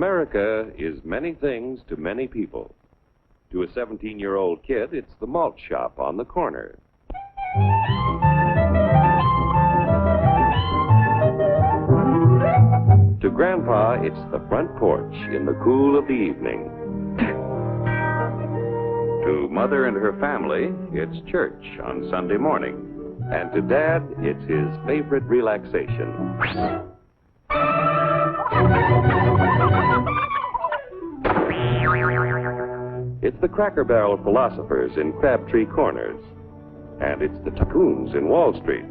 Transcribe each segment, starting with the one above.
America is many things to many people. To a 17-year-old kid, it's the malt shop on the corner. To Grandpa, it's the front porch in the cool of the evening. To Mother and her family, it's church on Sunday morning. And to Dad, it's his favorite relaxation. It's the Cracker Barrel philosophers in Crabtree Corners. And it's the tycoons in Wall Street.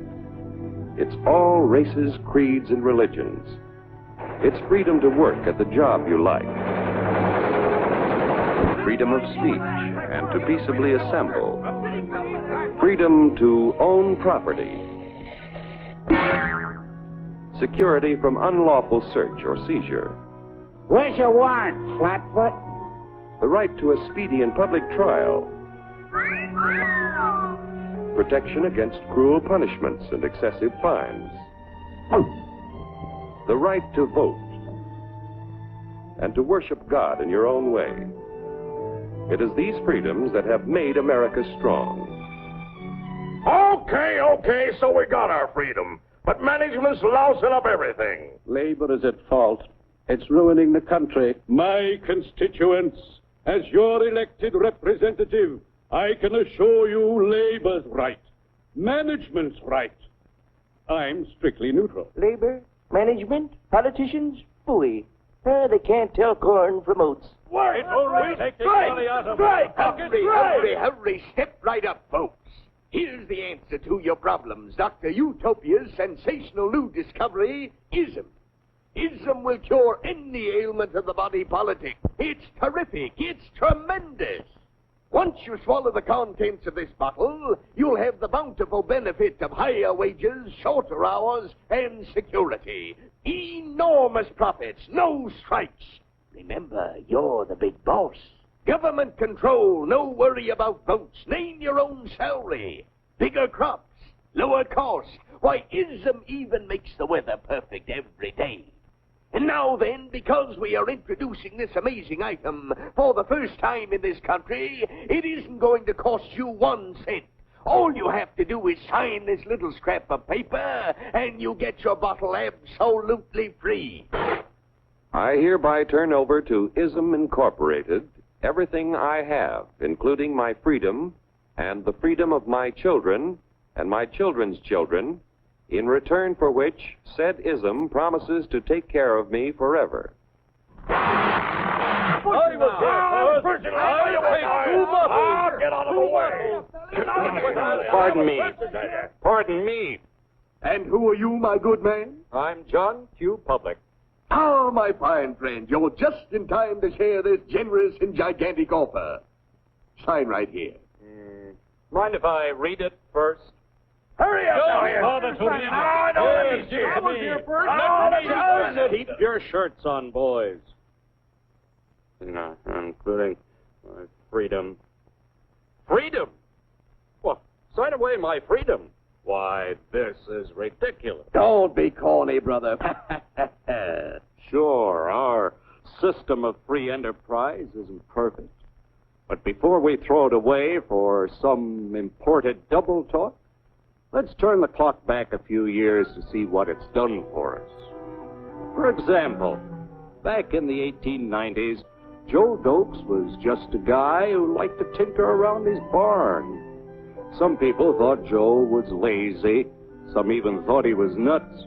It's all races, creeds, and religions. It's freedom to work at the job you like. Freedom of speech and to peaceably assemble. Freedom to own property. Security from unlawful search or seizure. What's your warrant, Flatfoot? The right to a speedy and public trial. Protection against cruel punishments and excessive fines. The right to vote. And to worship God in your own way. It is these freedoms that have made America strong. Okay, so we got our freedom. But management's lousing up everything. Labor is at fault. It's ruining the country. My constituents, as your elected representative, I can assure you Labor's right. Management's right. I'm strictly neutral. Labor, management, politicians, phooey. They can't tell corn from oats. Wait, Hurry, step right up, folks. Here's the answer to your problems. Dr. Utopia's sensational new discovery, ism. Ism will cure any ailment of the body politic. It's terrific. It's tremendous. Once you swallow the contents of this bottle, you'll have the bountiful benefit of higher wages, shorter hours, and security. Enormous profits, no strikes. Remember, you're the big boss. Government control, no worry about votes. Name your own salary. Bigger crops, lower cost. Why, ism even makes the weather perfect every day. And now then, because we are introducing this amazing item for the first time in this country, it isn't going to cost you 1 cent. All you have to do is sign this little scrap of paper, and you get your bottle absolutely free. I hereby turn over to ISM Incorporated everything I have, including my freedom and the freedom of my children and my children's children, in return for which said ISM promises to take care of me forever. Get out of the way. Pardon me. And who are you, my good man? I'm John Q. Public. Ah, my fine friend, you're just in time to share this generous and gigantic offer. Sign right here. Mind if I read it first? Hurry up, Keep your shirts on, boys. No, including my freedom. Freedom? Well, sign away my freedom. Why, this is ridiculous. Don't be corny, brother. Sure, our system of free enterprise isn't perfect. But before we throw it away for some imported double talk, let's turn the clock back a few years to see what it's done for us. For example, back in the 1890s, Joe Dokes was just a guy who liked to tinker around his barn. Some people thought Joe was lazy. Some even thought he was nuts.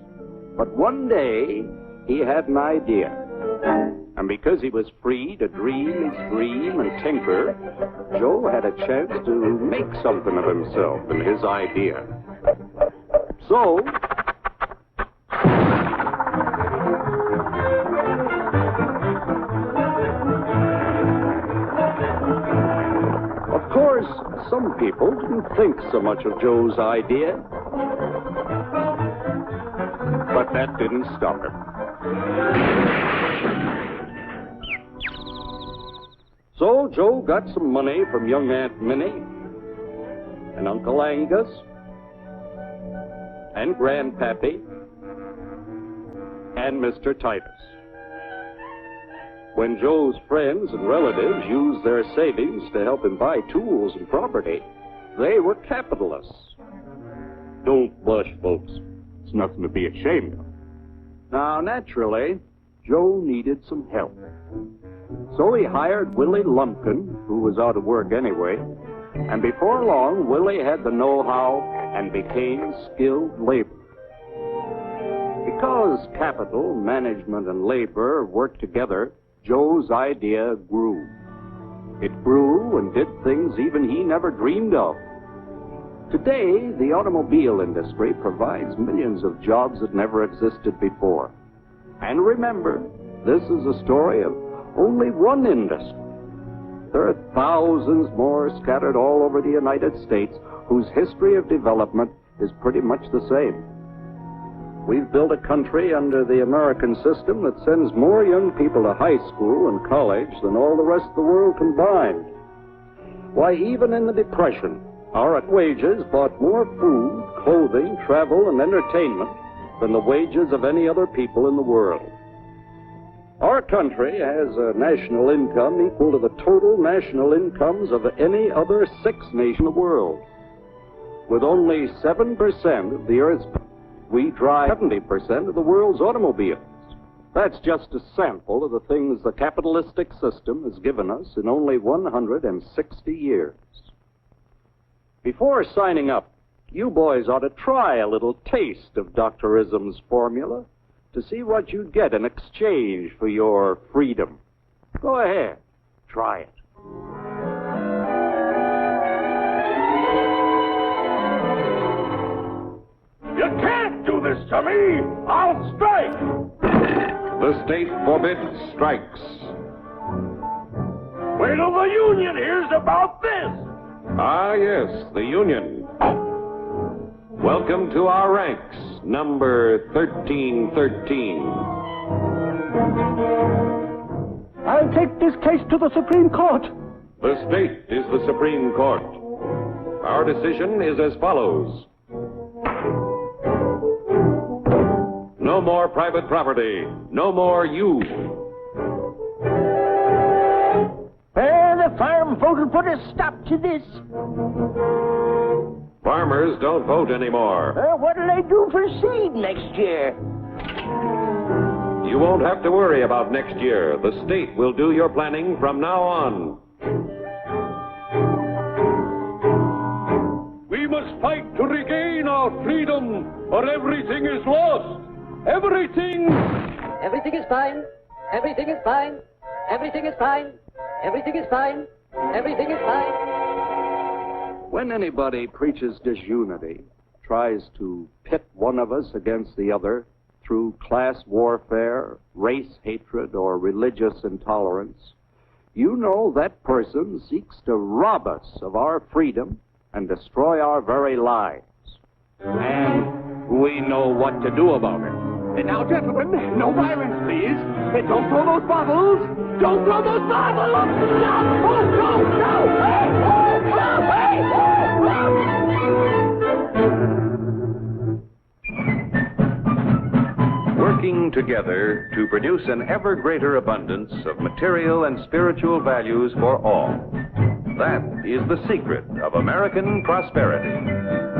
But one day, he had an idea. And because he was free to dream his dream and tinker, Joe had a chance to make something of himself and his idea. So, of course, some people didn't think so much of Joe's idea. But that didn't stop him. So Joe got some money from young Aunt Minnie and Uncle Angus and Grandpappy and Mr. Titus. When Joe's friends and relatives used their savings to help him buy tools and property, they were capitalists. Don't blush, folks. It's nothing to be ashamed of. Now, naturally, Joe needed some help. So he hired Willie Lumpkin, who was out of work anyway, and before long, Willie had the know-how and became skilled labor. Because capital, management, and labor worked together, Joe's idea grew. It grew and did things even he never dreamed of. Today, the automobile industry provides millions of jobs that never existed before. And remember, this is a story of only one industry. There are thousands more scattered all over the United States whose history of development is pretty much the same. We've built a country under the American system that sends more young people to high school and college than all the rest of the world combined. Why, even in the Depression, our wages bought more food, clothing, travel, and entertainment than the wages of any other people in the world. Our country has a national income equal to the total national incomes of any other sixth nation in the world. With only 7% of the Earth's we drive 70% of the world's automobiles. That's just a sample of the things the capitalistic system has given us in only 160 years. Before signing up, you boys ought to try a little taste of Dr. Ism's formula to see what you'd get in exchange for your freedom. Go ahead, try it. You can't do this to me! I'll strike! The state forbids strikes. Wait till the union hears about this! Ah, yes, the union. Welcome to our ranks, number 1313. I'll take this case to the Supreme Court. The state is the Supreme Court. Our decision is as follows. No more private property. No more you. The farm folk will put a stop to this. Farmers don't vote anymore. What'll they do for seed next year? You won't have to worry about next year. The state will do your planning from now on. We must fight to regain our freedom, or everything is lost. Everything! Everything is fine. Everything is fine. Everything is fine. Everything is fine. Everything is fine. When anybody preaches disunity, tries to pit one of us against the other through class warfare, race hatred, or religious intolerance, you know that person seeks to rob us of our freedom and destroy our very lives. And we know what to do about it. Now, gentlemen, no violence, please. Don't throw those bottles. Don't throw those bottles. No! Oh, no! No! Hey! Working together to produce an ever greater abundance of material and spiritual values for all. That is the secret of American prosperity.